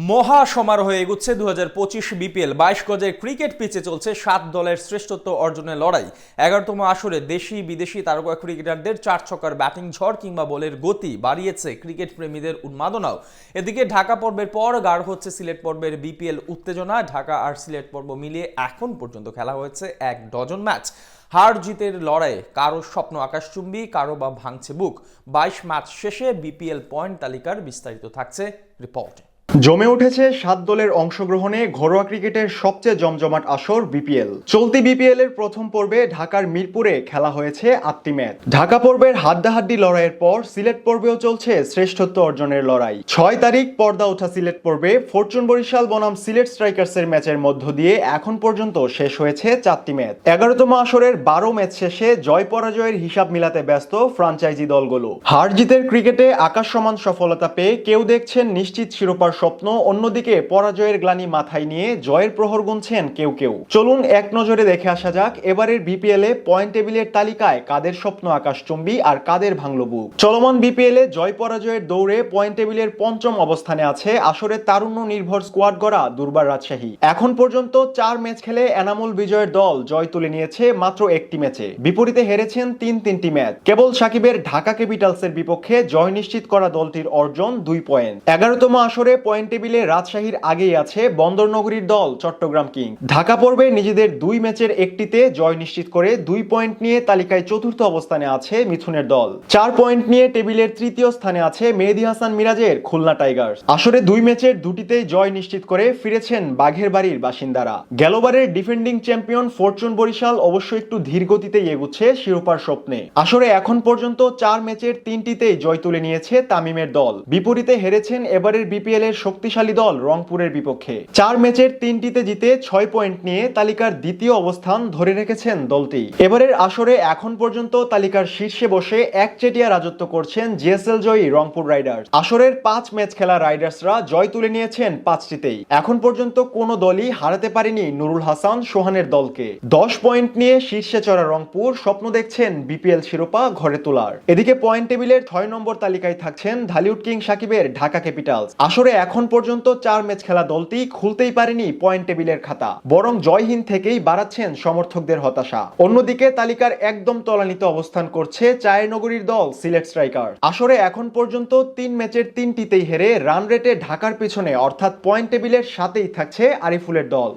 মহা সমারোহে এগুচ্ছে 2025 বিপিএল। 22 গজের ক্রিকেট পিচে চলছে 7 দলের শ্রেষ্ঠত্ব অর্জনের লড়াই। 11তম আসরে দেশি বিদেশি তারকা ক্রিকেটারদের চার ছক্কার ব্যাটিং ঝড় কিংবা বলের গতি বাড়িয়েছে ক্রিকেট প্রেমীদের উন্মাদনাও। এদিকে ঢাকা পর্বের পর গাঢ় হচ্ছে সিলেট পর্বের বিপিএল উত্তেজনা। ঢাকা আর সিলেট পর্ব মিলিয়ে এখন পর্যন্ত খেলা হয়েছে 1 ডজন ম্যাচ। হার জিতের লড়াইয়ে কারো স্বপ্ন আকাশচুম্বী, কারো বা ভাঙছে বুক। 22 ম্যাচ শেষে বিপিএল পয়েন্ট তালিকার বিস্তারিত থাকছে রিপোর্টে। জমে উঠেছে 7 দলের অংশগ্রহণে ঘরোয়া ক্রিকেটের সবচেয়ে জমজমাট আসর বিপিএল। চলতি বিপিএল এর প্রথম পর্বে ঢাকার মিরপুরে খেলা হয়েছে 8টি ম্যাচ। ঢাকা পর্বের হাড্ডাহাড্ডি লড়াইয়ের পর সিলেট পর্বেও চলছে শ্রেষ্ঠত্ব অর্জনের লড়াই। 6 তারিখ পর্দা ওঠা সিলেট পর্বে ফরচুন বরিশাল বনাম সিলেট স্ট্রাইকার্সের ম্যাচের মধ্য দিয়ে এখন পর্যন্ত শেষ হয়েছে 4টি ম্যাচ। 11তম আসরের 12 ম্যাচ শেষে জয় পরাজয়ের হিসাব মিলাতে ব্যস্ত ফ্রাঞ্চাইজি দলগুলো। হার জিতের ক্রিকেটে আকাশ সমান সফলতা পেয়ে কেউ দেখছেন নিশ্চিত শিরোপার স্বপ্ন, অন্যদিকে পরাজয়ের গ্লানি মাথায় নিয়ে জয়ের প্রহর গুনছেন কেউ কেউ। চলুন এক নজরে দেখে আসা যাক এবারের বিপিএল এ পয়েন্ট টেবিলের তালিকায় কাদের স্বপ্ন আকাশচুম্বী আর কাদের ভাঙল বুক। চলমান বিপিএল এ জয় পরাজয়ের দৌড়ে পয়েন্ট টেবিলের 5ম অবস্থানে আছে আসরে তারুণ্য নির্ভর স্কোয়াড গড়া দুর্বার রাজশাহী। এখন পর্যন্ত 4 ম্যাচ খেলে এনামুল বিজয়ের দল জয় তুলে নিয়েছে মাত্র 1টি ম্যাচে, বিপরীতে হেরেছেন 3টি ম্যাচ। কেবল সাকিবের ঢাকা ক্যাপিটালসের বিপক্ষে জয় নিশ্চিত করা দলটির অর্জন 2 পয়েন্ট। 11তম আসরে পয়েন্ট টেবিলে রাজশাহীর আগেই আছে বন্দরনগরীর দল চট্টগ্রাম কিংস। ঢাকা পর্বে নিজেদের 2 ম্যাচের একটিতে জয় নিশ্চিত করে 2 পয়েন্ট নিয়ে তালিকায় 4র্থ অবস্থানে আছে মিথুনের দল। 4 পয়েন্ট নিয়ে টেবিলের 3য় স্থানে আছে মেহেদী হাসান মিরাজের খুলনা টাইগার্স। আসরে 2 ম্যাচের 2টিতেই জয় নিশ্চিত করে ফিরেছেন বাঘের বাড়ির বাসিন্দারা। গেলবারের ডিফেন্ডিং চ্যাম্পিয়ন ফরচুন বরিশাল অবশ্য একটু ধীর গতিতেই এগুচ্ছে শিরোপার স্বপ্নে। আসরে এখন পর্যন্ত 4 ম্যাচের 3টিতেই জয় তুলে নিয়েছে তামিমের দল, বিপরীতে হেরেছেন এবারের বিপিএল এর শক্তিশালী দল রংপুরের বিপক্ষে। 4 ম্যাচের 3টিতে জিতে 6 পয়েন্ট নিয়ে তালিকার 2য় অবস্থান ধরে রেখেছেন দলটি। এবারের আসরে এখন পর্যন্ত তালিকার শীর্ষে বসে একচেটিয়া রাজত্ব করছেন জিএসএল জয়ী রংপুর রাইডার্স। আসরের 5 ম্যাচ খেলা রাইডার্সরা জয় তুলে নিয়েছেন 5টিতেই। এখন পর্যন্ত কোনো দলই হারাতে পারেনি নুরুল হাসান সোহানের দলকে। 10 পয়েন্ট নিয়ে শীর্ষে চড়া রংপুর স্বপ্ন দেখছেন বিপিএল শিরোপা ঘরে তোলার। এদিকে পয়েন্ট টেবিলের 6 নম্বর তালিকায় থাকছেন ঢালিউড কিং সাকিবের ঢাকা ক্যাপিটালস। আসরে এখন পর্যন্ত 4 ম্যাচ খেলা দলটি খুলতেই পারেনি পয়েন্ট টেবিলের খাতা, বরং জয়হীন থেকেই বাড়াচ্ছেন সমর্থকদের হতাশা। অন্যদিকে তালিকার একদম তলানিতে অবস্থান করছে চায়েরনগরীর দল সিলেট স্ট্রাইকার। আসরে এখন পর্যন্ত 3 ম্যাচের 3টিতেই হেরে রান রেটে ঢাকার পিছনে অর্থাৎ পয়েন্ট টেবিলের সাথেই থাকছে আরিফুলের দল।